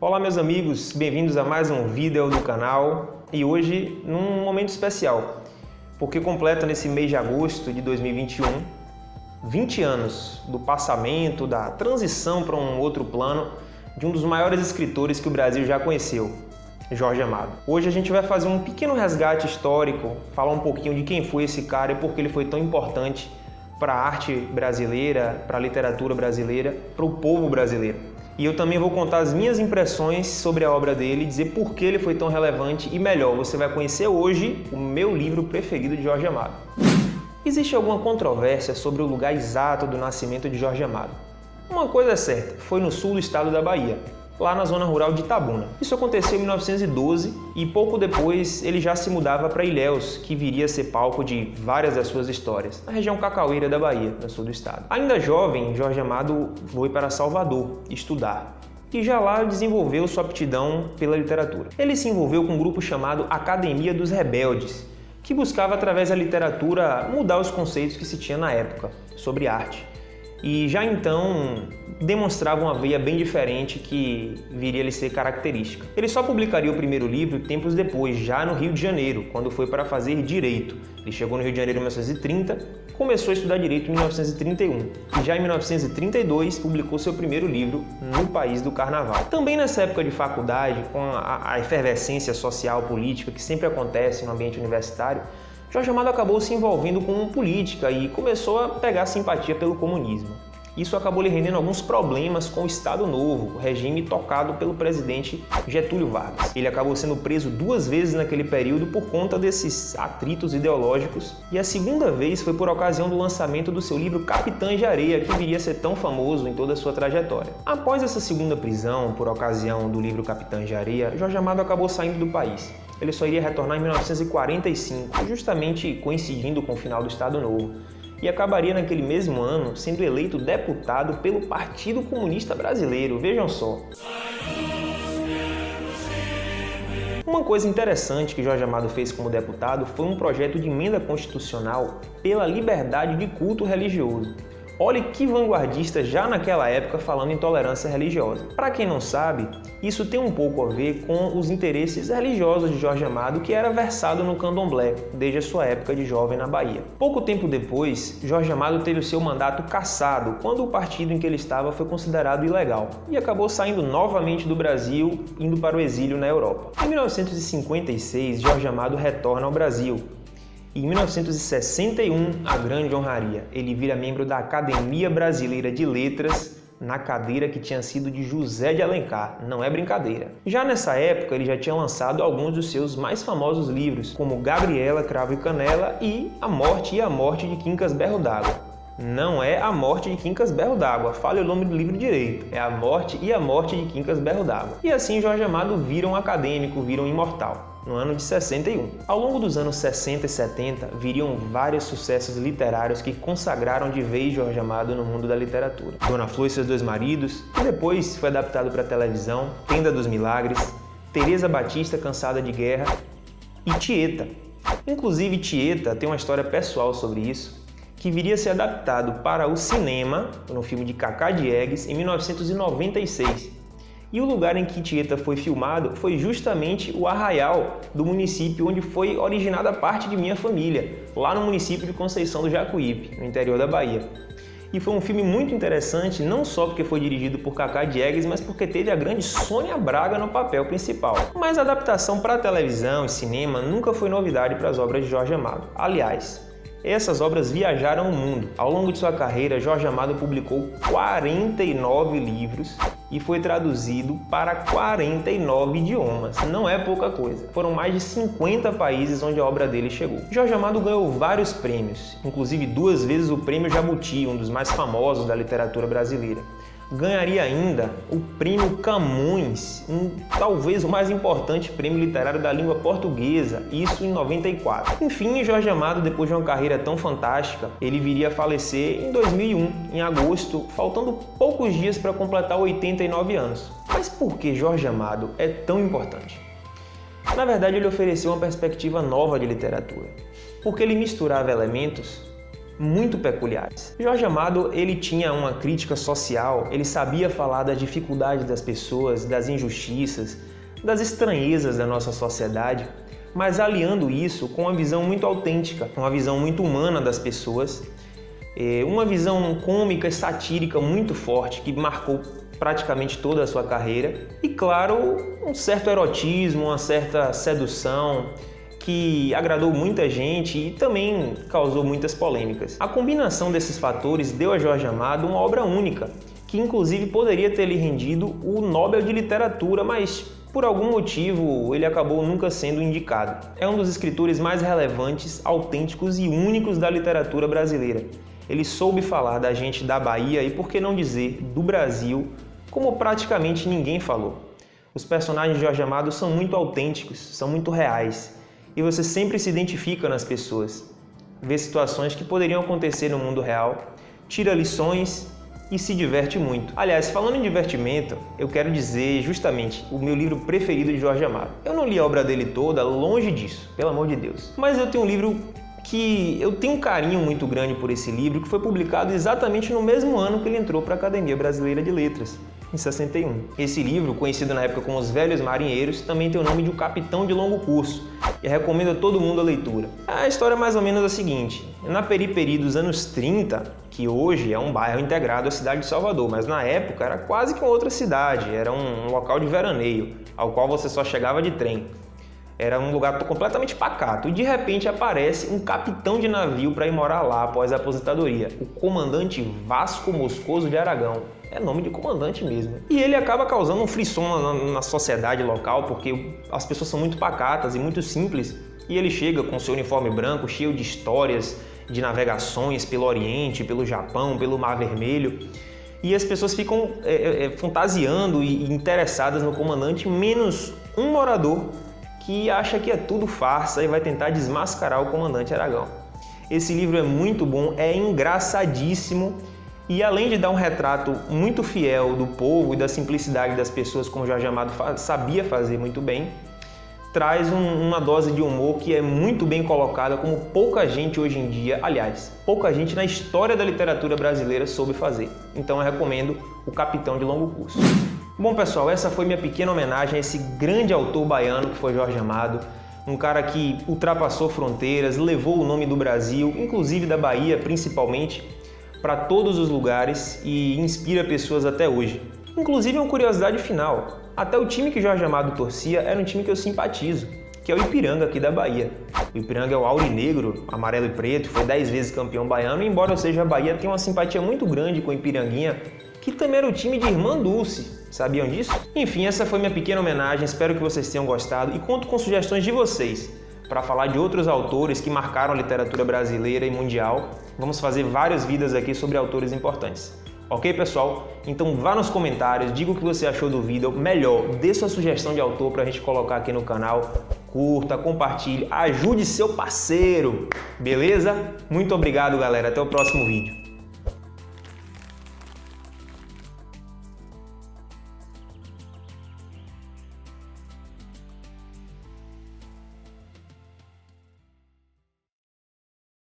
Olá meus amigos, bem-vindos a mais um vídeo do canal e hoje num momento especial, porque completa nesse mês de agosto de 2021 20 anos do passamento, da transição para um outro plano de um dos maiores escritores que o Brasil já conheceu, Jorge Amado. Hoje a gente vai fazer um pequeno resgate histórico, falar um pouquinho de quem foi esse cara e por que ele foi tão importante para a arte brasileira, para a literatura brasileira, para o povo brasileiro. E eu também vou contar as minhas impressões sobre a obra dele e dizer por que ele foi tão relevante e melhor, você vai conhecer hoje o meu livro preferido de Jorge Amado. Existe alguma controvérsia sobre o lugar exato do nascimento de Jorge Amado. Uma coisa é certa, foi no sul do estado da Bahia, lá na zona rural de Itabuna. Isso aconteceu em 1912 e pouco depois ele já se mudava para Ilhéus, que viria a ser palco de várias das suas histórias, na região cacaueira da Bahia, no sul do estado. Ainda jovem, Jorge Amado foi para Salvador estudar e já lá desenvolveu sua aptidão pela literatura. Ele se envolveu com um grupo chamado Academia dos Rebeldes, que buscava através da literatura mudar os conceitos que se tinha na época sobre arte. E já então demonstrava uma veia bem diferente que viria a lhe ser característica. Ele só publicaria o primeiro livro tempos depois, já no Rio de Janeiro, quando foi para fazer Direito. Ele chegou no Rio de Janeiro em 1930, começou a estudar Direito em 1931 e já em 1932 publicou seu primeiro livro, No País do Carnaval. Também nessa época de faculdade, com a efervescência social política que sempre acontece no ambiente universitário, Jorge Amado acabou se envolvendo com política e começou a pegar simpatia pelo comunismo. Isso acabou lhe rendendo alguns problemas com o Estado Novo, o regime tocado pelo presidente Getúlio Vargas. Ele acabou sendo preso 2 vezes naquele período por conta desses atritos ideológicos, e a segunda vez foi por ocasião do lançamento do seu livro Capitães de Areia, que viria a ser tão famoso em toda a sua trajetória. Após essa segunda prisão, por ocasião do livro Capitães de Areia, Jorge Amado acabou saindo do país. Ele só iria retornar em 1945, justamente coincidindo com o final do Estado Novo, e acabaria naquele mesmo ano sendo eleito deputado pelo Partido Comunista Brasileiro, vejam só. Uma coisa interessante que Jorge Amado fez como deputado foi um projeto de emenda constitucional pela liberdade de culto religioso. Olhe que vanguardista já naquela época falando em tolerância religiosa. Para quem não sabe, isso tem um pouco a ver com os interesses religiosos de Jorge Amado, que era versado no candomblé desde a sua época de jovem na Bahia. Pouco tempo depois, Jorge Amado teve o seu mandato cassado quando o partido em que ele estava foi considerado ilegal e acabou saindo novamente do Brasil, indo para o exílio na Europa. Em 1956, Jorge Amado retorna ao Brasil. Em 1961, a grande honraria, ele vira membro da Academia Brasileira de Letras, na cadeira que tinha sido de José de Alencar, não é brincadeira. Já nessa época, ele já tinha lançado alguns dos seus mais famosos livros, como Gabriela, Cravo e Canela e A Morte de Quincas Berro d'Água. Não é A Morte de Quincas Berro d'Água, fale o nome do livro direito, é A Morte de Quincas Berro d'Água. E assim Jorge Amado vira um acadêmico, vira um imortal. No ano de 61. Ao longo dos anos 60 e 70, viriam vários sucessos literários que consagraram de vez Jorge Amado no mundo da literatura. Dona Flor e seus 2 maridos, que depois foi adaptado para a televisão, Tenda dos Milagres, Teresa Batista, Cansada de Guerra e Tieta. Inclusive, Tieta tem uma história pessoal sobre isso, que viria a ser adaptado para o cinema, no filme de Cacá Diegues, em 1996. E o lugar em que Tieta foi filmado foi justamente o arraial do município onde foi originada parte de minha família, lá no município de Conceição do Jacuípe, no interior da Bahia. E foi um filme muito interessante, não só porque foi dirigido por Cacá Diegues, mas porque teve a grande Sônia Braga no papel principal. Mas a adaptação para televisão e cinema nunca foi novidade para as obras de Jorge Amado. Aliás, essas obras viajaram o mundo. Ao longo de sua carreira, Jorge Amado publicou 49 livros e foi traduzido para 49 idiomas. Não é pouca coisa. Foram mais de 50 países onde a obra dele chegou. Jorge Amado ganhou vários prêmios, inclusive 2 vezes o Prêmio Jabuti, um dos mais famosos da literatura brasileira. Ganharia ainda o Prêmio Camões, talvez o mais importante prêmio literário da língua portuguesa, isso em 94. Enfim, Jorge Amado, depois de uma carreira tão fantástica, ele viria a falecer em 2001, em agosto, faltando poucos dias para completar 89 anos. Mas por que Jorge Amado é tão importante? Na verdade, ele ofereceu uma perspectiva nova de literatura, porque ele misturava elementos muito peculiares. Jorge Amado, ele tinha uma crítica social, ele sabia falar das dificuldades das pessoas, das injustiças, das estranhezas da nossa sociedade, mas aliando isso com uma visão muito autêntica, uma visão muito humana das pessoas, uma visão cômica e satírica muito forte que marcou praticamente toda a sua carreira e, claro, um certo erotismo, uma certa sedução que agradou muita gente e também causou muitas polêmicas. A combinação desses fatores deu a Jorge Amado uma obra única, que inclusive poderia ter lhe rendido o Nobel de Literatura, mas por algum motivo ele acabou nunca sendo indicado. É um dos escritores mais relevantes, autênticos e únicos da literatura brasileira. Ele soube falar da gente da Bahia e, por que não dizer, do Brasil, como praticamente ninguém falou. Os personagens de Jorge Amado são muito autênticos, são muito reais, e você sempre se identifica nas pessoas. Vê situações que poderiam acontecer no mundo real, tira lições e se diverte muito. Aliás, falando em divertimento, eu quero dizer justamente o meu livro preferido de Jorge Amado. Eu não li a obra dele toda, longe disso, pelo amor de Deus. Mas eu tenho um livro que eu tenho um carinho muito grande por esse livro, que foi publicado exatamente no mesmo ano que ele entrou para a Academia Brasileira de Letras, em 61. Esse livro, conhecido na época como Os Velhos Marinheiros, também tem o nome de Um Capitão de Longo Curso, e recomendo a todo mundo a leitura. A história é mais ou menos a seguinte: na periferia dos anos 30, que hoje é um bairro integrado à cidade de Salvador, mas na época era quase que uma outra cidade, era um local de veraneio, ao qual você só chegava de trem. Era um lugar completamente pacato e de repente aparece um capitão de navio para ir morar lá após a aposentadoria, o comandante Vasco Moscoso de Aragão. É nome de comandante mesmo. E ele acaba causando um frisson na sociedade local, porque as pessoas são muito pacatas e muito simples, e ele chega com seu uniforme branco cheio de histórias, de navegações pelo Oriente, pelo Japão, pelo Mar Vermelho, e as pessoas ficam fantasiando e interessadas no comandante, menos um morador que acha que é tudo farsa e vai tentar desmascarar o comandante Aragão. Esse livro é muito bom, é engraçadíssimo e, além de dar um retrato muito fiel do povo e da simplicidade das pessoas, como Jorge Amado sabia fazer muito bem, traz uma dose de humor que é muito bem colocada, como pouca gente hoje em dia, aliás, pouca gente na história da literatura brasileira soube fazer. Então eu recomendo O Capitão de Longo Curso. Bom, pessoal, essa foi minha pequena homenagem a esse grande autor baiano que foi Jorge Amado, um cara que ultrapassou fronteiras, levou o nome do Brasil, inclusive da Bahia principalmente, para todos os lugares e inspira pessoas até hoje. Inclusive, uma curiosidade final, até o time que Jorge Amado torcia era um time que eu simpatizo, que é o Ipiranga aqui da Bahia. O Ipiranga é o aurinegro, amarelo e preto, foi 10 vezes campeão baiano, e embora eu seja a Bahia, tem uma simpatia muito grande com o Ipiranguinha, que também era o time de Irmã Dulce. Sabiam disso? Enfim, essa foi minha pequena homenagem, espero que vocês tenham gostado e conto com sugestões de vocês para falar de outros autores que marcaram a literatura brasileira e mundial. Vamos fazer vários vídeos aqui sobre autores importantes. Ok, pessoal? Então vá nos comentários, diga o que você achou do vídeo, melhor, dê sua sugestão de autor para a gente colocar aqui no canal, curta, compartilhe, ajude seu parceiro, beleza? Muito obrigado, galera, até o próximo vídeo.